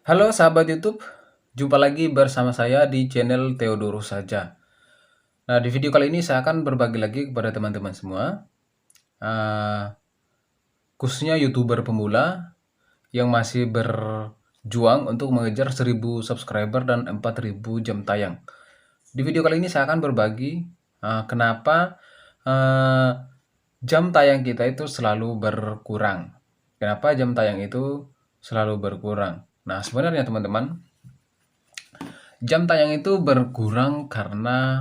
Halo sahabat YouTube, jumpa lagi bersama saya di channel Theodorus saja. Nah, di video kali ini saya akan berbagi lagi kepada teman-teman semua, eh, khususnya YouTuber pemula yang masih berjuang untuk mengejar 1000 subscriber dan 4000 jam tayang. Di video kali ini saya akan berbagi kenapa eh, jam tayang kita itu selalu berkurang. Kenapa jam tayang itu selalu berkurang? Nah, sebenarnya teman-teman, jam tayang itu berkurang karena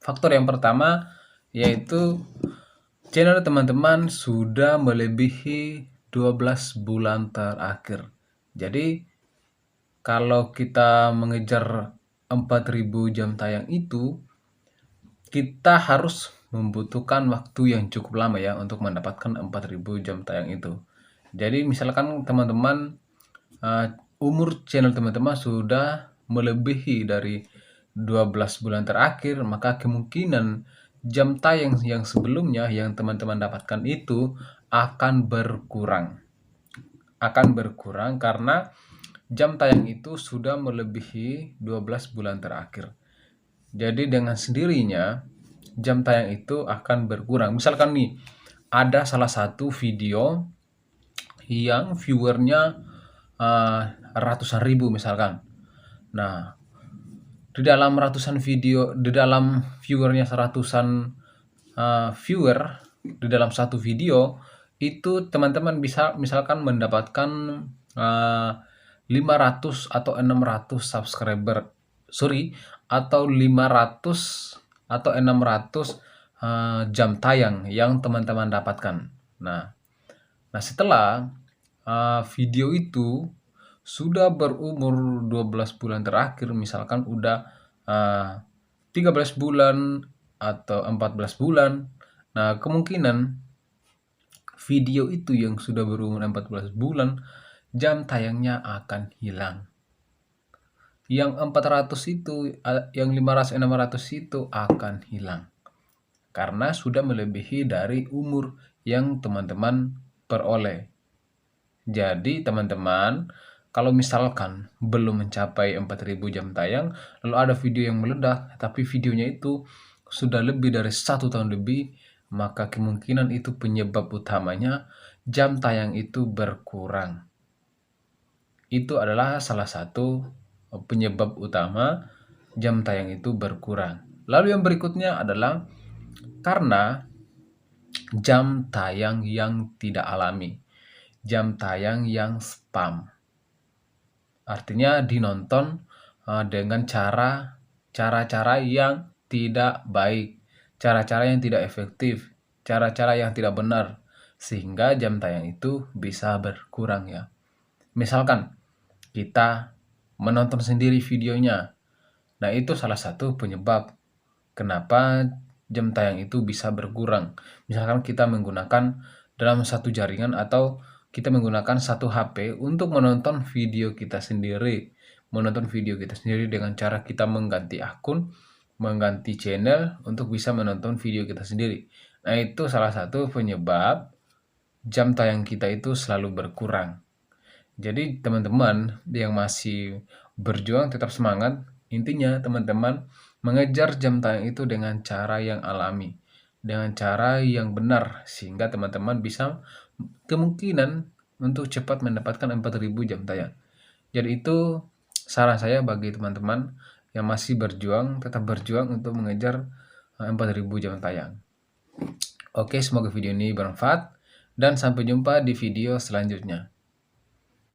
faktor yang pertama yaitu channel teman-teman sudah melebihi 12 bulan terakhir. Jadi kalau kita mengejar 4000 jam tayang itu, kita harus membutuhkan waktu yang cukup lama ya untuk mendapatkan 4000 jam tayang itu. Jadi misalkan teman-teman umur channel teman-teman sudah melebihi dari 12 bulan terakhir, maka kemungkinan jam tayang yang sebelumnya yang teman-teman dapatkan itu akan berkurang. Akan berkurang karena jam tayang itu sudah melebihi 12 bulan terakhir. Jadi dengan sendirinya jam tayang itu akan berkurang. Misalkan nih, ada salah satu video yang viewernya ratusan ribu misalkan. Nah, di dalam viewernya seratusan viewer di dalam satu video itu teman-teman bisa misalkan mendapatkan 500 atau 600 subscriber, sorry, atau 500 atau 600 jam tayang yang teman-teman dapatkan. Nah, setelah video itu sudah berumur 12 bulan terakhir, misalkan udah 13 bulan atau 14 bulan. Nah, kemungkinan video itu yang sudah berumur 14 bulan, jam tayangnya akan hilang. Yang 400 itu, yang 500, 600 itu akan hilang. Karena sudah melebihi dari umur yang teman-teman peroleh. Jadi teman-teman, kalau misalkan belum mencapai 4000 jam tayang, lalu ada video yang meledak, tapi videonya itu sudah lebih dari 1 tahun lebih, maka kemungkinan itu penyebab utamanya jam tayang itu berkurang. Itu adalah salah satu penyebab utama jam tayang itu berkurang. Lalu yang berikutnya adalah karena jam tayang yang tidak alami, jam tayang yang spam. Artinya dinonton dengan cara-cara yang tidak baik, cara-cara yang tidak efektif, cara-cara yang tidak benar, sehingga jam tayang itu bisa berkurang ya. Misalkan kita menonton sendiri videonya, nah itu salah satu penyebab kenapa jam tayang itu bisa berkurang. Misalkan kita menggunakan dalam satu jaringan atau kita menggunakan satu HP untuk menonton video kita sendiri. Menonton video kita sendiri dengan cara kita mengganti akun, mengganti channel untuk bisa menonton video kita sendiri. Nah, itu salah satu penyebab jam tayang kita itu selalu berkurang. Jadi teman-teman yang masih berjuang tetap semangat. Intinya teman-teman mengejar jam tayang itu dengan cara yang alami, dengan cara yang benar, sehingga teman-teman bisa kemungkinan untuk cepat mendapatkan 4000 jam tayang. Jadi itu saran saya bagi teman-teman yang masih berjuang, tetap berjuang untuk mengejar 4000 jam tayang. Oke, semoga video ini bermanfaat dan sampai jumpa di video selanjutnya.